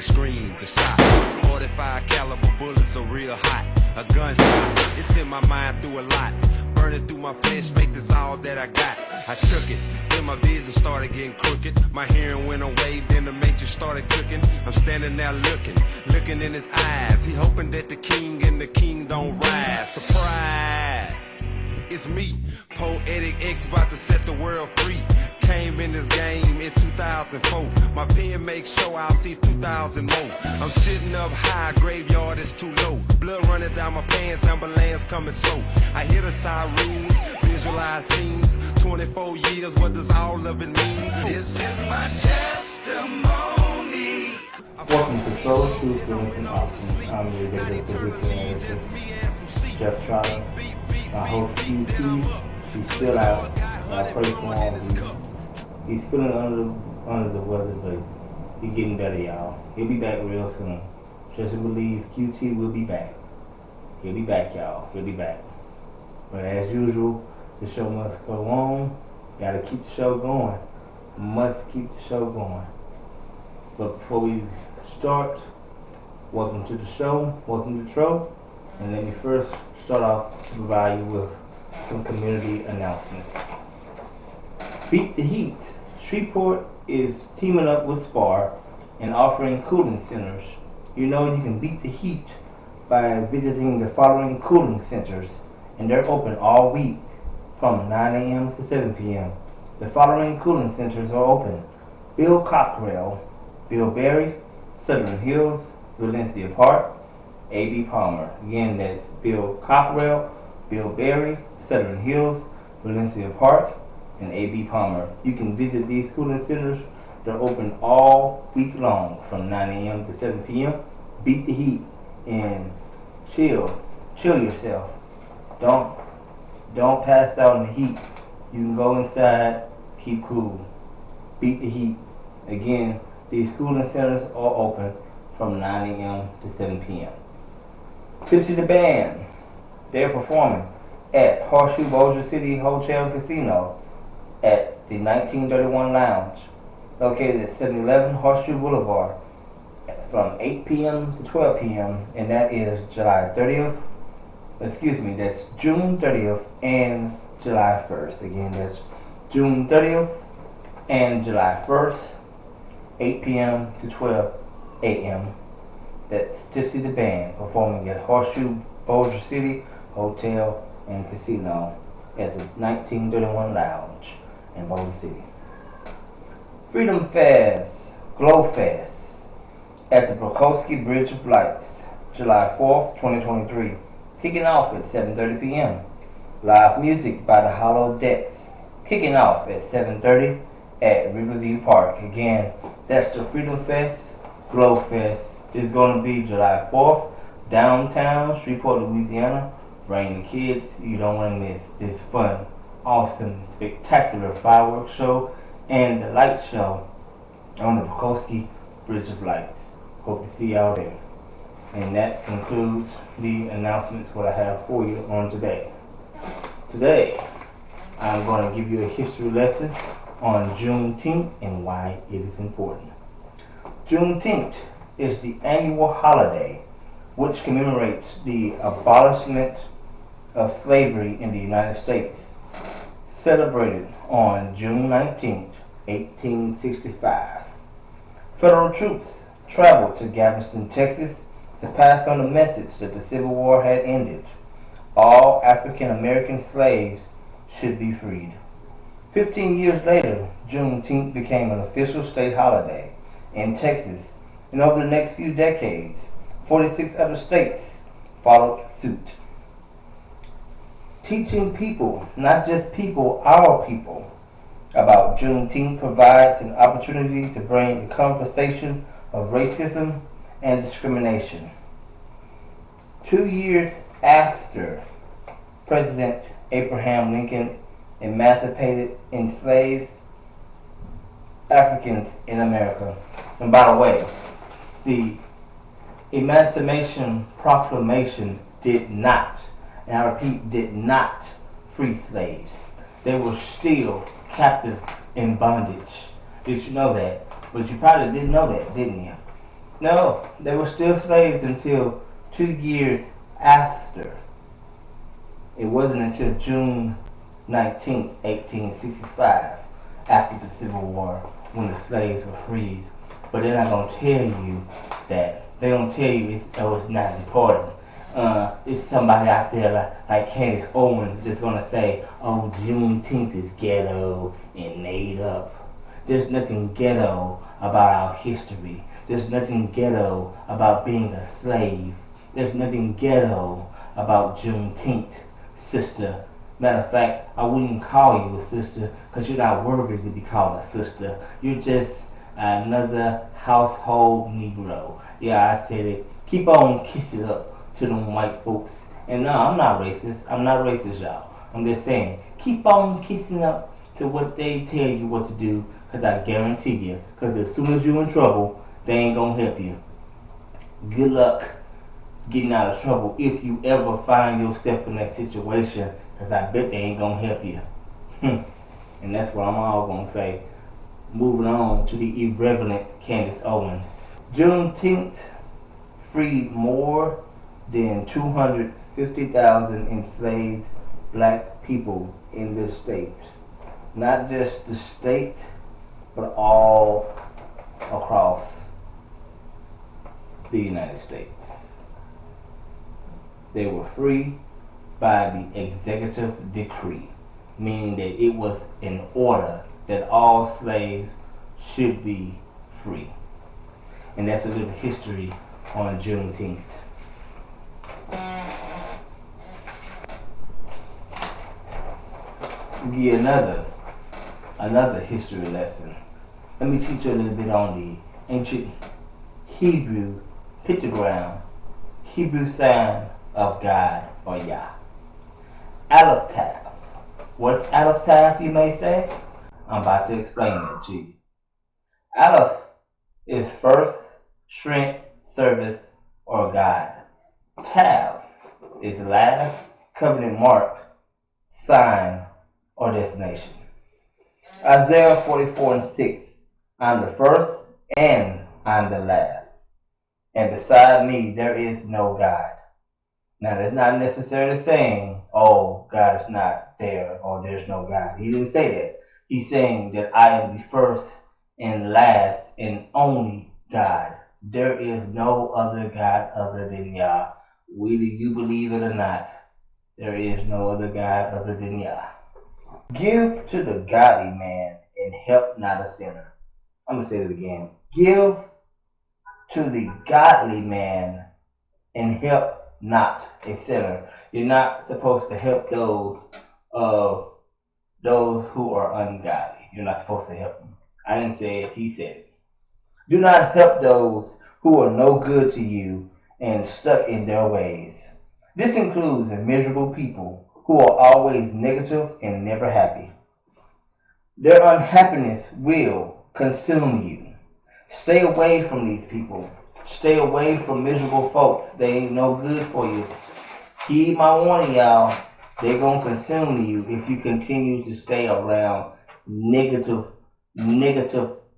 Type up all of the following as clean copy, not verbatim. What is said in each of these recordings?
the scream, the shot. 45 caliber bullets are real hot. A gunshot, it's in my mind through a lot. Burning through my flesh, faith is all that I got. I took it, then my vision started getting crooked. My hearing went away, then the matrix started cooking. I'm standing there looking in his eyes. He hoping that the king and the king don't rise. Surprise, it's me, poetic X, about to set the world free. Came in this game in 2004. My pen makes sure I'll see 2,000 more. I'm sitting up high, graveyard is too low. Blood running down my pants, ambulance coming slow. I hear the sirens, visualize scenes. 24 years, what does all of it mean? This is my testimony. Welcome to Soul Truth and Options. I'm your regular producer, Jeff Trotter. My host, QT, he's still out. I pray for him. He's feeling under the weather, but he's getting better, y'all. He'll be back real soon. Just believe QT will be back. He'll be back, y'all. He'll be back. But as usual, the show must go on. Gotta keep the show going. Must keep the show going. But before we start, welcome to the show. Welcome to Tro. And let me first start off to provide you with some community announcements. Beat the Heat. Shreveport is teaming up with SPAR and offering cooling centers. You know you can beat the heat by visiting the following cooling centers, and they're open all week from 9 a.m. to 7 p.m. The following cooling centers are open: Bill Cockrell, Bill Berry, Southern Hills, Valencia Park, A.B. Palmer. Again, that's Bill Cockrell, Bill Berry, Southern Hills, Valencia Park, and A.B. Palmer. You can visit these cooling centers. They're open all week long from 9 a.m. to 7 p.m. Beat the heat and chill yourself. Don't pass out in the heat. You can go inside, keep cool. Beat the heat. Again, these cooling centers are open from 9 a.m. to 7 p.m. Tipsy the Band, they're performing at Horseshoe Bossier City Hotel and Casino at the 1931 Lounge, located at 711 Horseshoe Boulevard, from 8 p.m. to 12 p.m. and that is that's June 30th and July 1st. Again, that's June 30th and July 1st, 8 p.m. to 12 a.m. That's Tipsy the Band performing at Horseshoe Bossier City Hotel and Casino at the 1931 Lounge in Bossier City. Freedom Fest, Glow Fest at the Brokowski Bridge of Lights, July 4th, 2023, kicking off at 7:30 p.m. Live music by the Hollow Decks, kicking off at 7:30 at Riverview Park. Again, that's the Freedom Fest, Glow Fest. It's going to be July 4th, downtown Shreveport, Louisiana. Bring the kids. You don't want to miss this fun, awesome, spectacular fireworks show and the light show on the Brokowski Bridge of Lights. Hope to see y'all there. And that concludes the announcements what I have for you on today. Today, I'm going to give you a history lesson on Juneteenth and why it is important. Juneteenth is the annual holiday which commemorates the abolishment of slavery in the United States, celebrated on June 19, 1865. Federal troops traveled to Galveston, Texas to pass on the message that the Civil War had ended. All African American slaves should be freed. 15 years later, Juneteenth became an official state holiday in Texas, and over the next few decades, 46 other states followed suit. Teaching people, not just people, our people, about Juneteenth provides an opportunity to bring the conversation of racism and discrimination. 2 years after President Abraham Lincoln emancipated enslaved Africans in America. And by the way, the Emancipation Proclamation did not, and I repeat, did not free slaves. They were still captive in bondage. Did you know that? But you probably didn't know that, didn't you? No, they were still slaves until 2 years after. It wasn't until June 19th, 1865, after the Civil War, when the slaves were freed. But they're not gonna tell you that. They're gonna tell you it's not important. It's somebody out there like Candace Owens just gonna say, "Oh, Juneteenth is ghetto and made up." There's nothing ghetto about our history. There's nothing ghetto about being a slave. There's nothing ghetto about Juneteenth, sister. Matter of fact, I wouldn't call you a sister because you're not worthy to be called a sister. You're just another household Negro. Yeah, I said it. Keep on kissing up to them white folks. And no, I'm not racist. I'm not racist, y'all. I'm just saying, keep on kissing up to what they tell you what to do, because I guarantee you, because as soon as you're in trouble, they ain't going to help you. Good luck getting out of trouble if you ever find yourself in that situation, because I bet they ain't going to help you. And that's what I'm all going to say. Moving on to the irreverent Candace Owens. Juneteenth freed more than 250,000 enslaved black people in this state. Not just the state, but all across the United States. They were free by the executive decree, meaning that it was an order that all slaves should be free. And that's a little history on Juneteenth. Give you another history lesson. Let me teach you a little bit on the ancient Hebrew pictogram, Hebrew sign of God or Yah. Aleph Tav. What's Aleph Tav, you may say? I'm about to explain it to you. Aleph is first, strength, service, or God. Tav is last, covenant mark, sign, or destination. Isaiah 44:6. I'm the first and I'm the last. And beside me there is no God. Now that's not necessarily saying, oh, God is not there or there's no God. He didn't say that. He's saying that I am the first and last and only God. There is no other God other than Yah. Whether you believe it or not, there is no other God other than Yah. Give to the godly man and help not a sinner. I'm going to say it again. Give to the godly man and help not a sinner. You're not supposed to help those who are ungodly. You're not supposed to help them. I didn't say it, he said it. Do not help those who are no good to you and stuck in their ways. This includes miserable people who are always negative and never happy. Their unhappiness will consume you. Stay away from these people. Stay away from miserable folks. They ain't no good for you. Heed my warning, y'all. They're going to consume you if you continue to stay around negative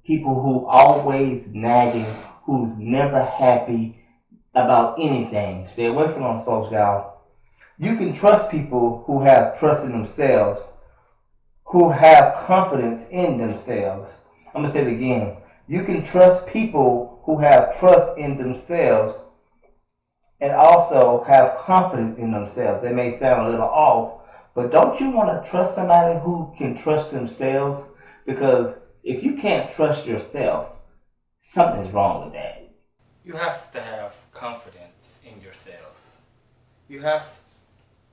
people who always nagging, who's never happy about anything. Stay away from those folks, y'all. You can trust people who have trust in themselves, who have confidence in themselves. I'm going to say it again. You can trust people who have trust in themselves and also have confidence in themselves. They may sound a little off, but don't you want to trust somebody who can trust themselves? Because if you can't trust yourself, something's wrong with that. You have to have confidence in yourself. You have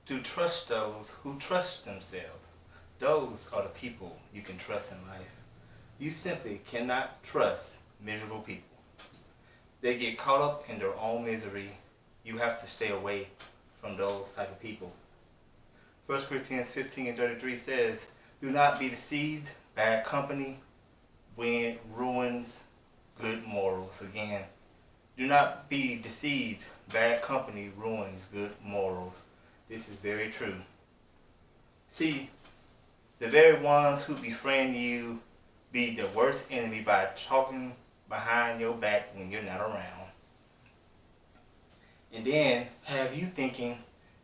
to trust those who trust themselves. Those are the people you can trust in life. You simply cannot trust miserable people. They get caught up in their own misery. You have to stay away from those type of people. 1 Corinthians 15:33 says, do not be deceived. Bad company ruins good morals. Again, do not be deceived. Bad company ruins good morals. This is very true. See, the very ones who befriend you be the worst enemy by talking behind your back when you're not around. and then have you thinking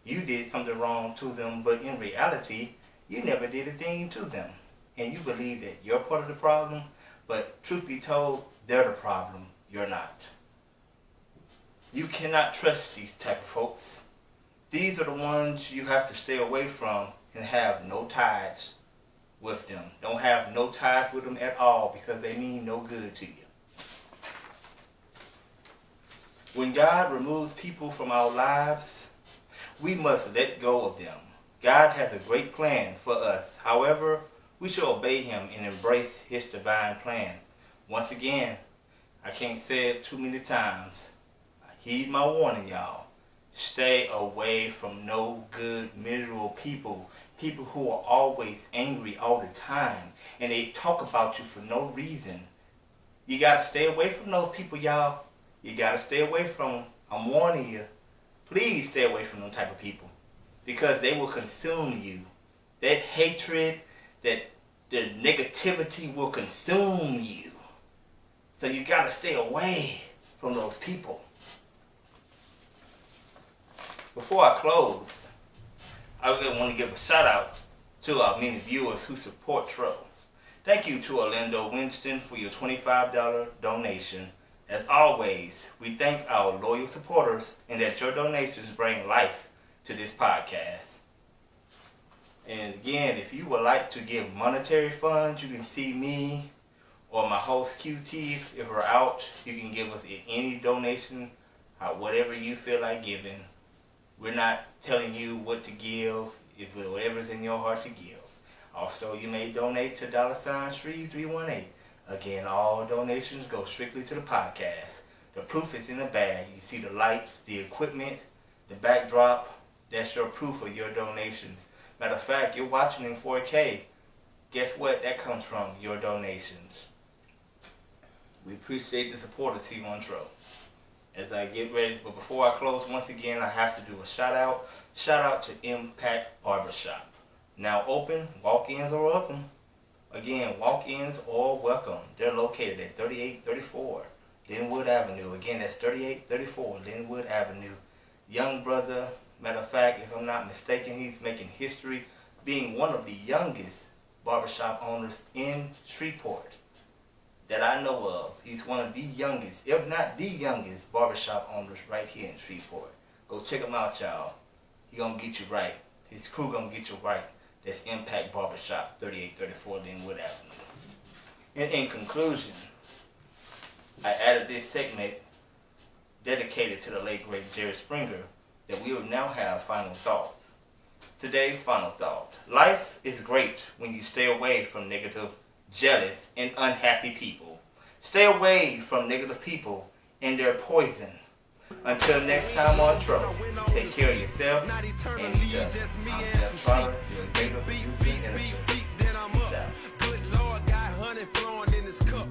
you did something wrong to them, but in reality, you never did a thing to them. And you believe that you're part of the problem, but truth be told, they're the problem, you're not. You cannot trust these type of folks. These are the ones you have to stay away from and have no ties with them. Don't have no ties with them at all because they mean no good to you. When God removes people from our lives, we must let go of them. God has a great plan for us. However, we should obey him and embrace his divine plan. Once again, I can't say it too many times. Heed my warning, y'all. Stay away from no good, miserable people. People who are always angry all the time. And they talk about you for no reason. You got to stay away from those people, y'all. You got to stay away from them. I'm warning you. Please stay away from those type of people. Because they will consume you. That hatred, that the negativity will consume you. So you got to stay away from those people. Before I close, I want to give a shout out to our many viewers who support Tro. Thank you to Orlando Winston for your $25 donation. As always, we thank our loyal supporters and that your donations bring life to this podcast. And again, if you would like to give monetary funds, you can see me or my host QT. If we're out, you can give us any donation, whatever you feel like giving. We're not telling you what to give, if whatever's in your heart to give. Also, you may donate to $318. Again, all donations go strictly to the podcast. The proof is in the bag. You see the lights, the equipment, the backdrop. That's your proof of your donations. Matter of fact, you're watching in 4K. Guess what? That comes from your donations. We appreciate the support of C1 Tro. As I get ready, but before I close, once again, I have to do a shout out. Shout out to Impact Barbershop. Now open, walk-ins are open. Again, walk-ins are welcome. They're located at 3834 Linwood Avenue. Again, that's 3834 Linwood Avenue. Young brother, matter of fact, if I'm not mistaken, he's making history being one of the youngest barbershop owners in Shreveport that I know of. He's one of the youngest, if not the youngest, barbershop owners right here in Shreveport. Go check him out, y'all. He gonna get you right. His crew gonna get you right. That's Impact Barbershop, 3834 Linwood Avenue. And in conclusion, I added this segment dedicated to the late great Jerry Springer that we will now have final thoughts. Today's final thought. Life is great when you stay away from negative, jealous, and unhappy people. Stay away from negative people and their poison. Until next time on Tro, take care of yourself and each other. I'm Jeff Trotter, your greater producer and a peace out. Good Lord, got honey flowing in this cup.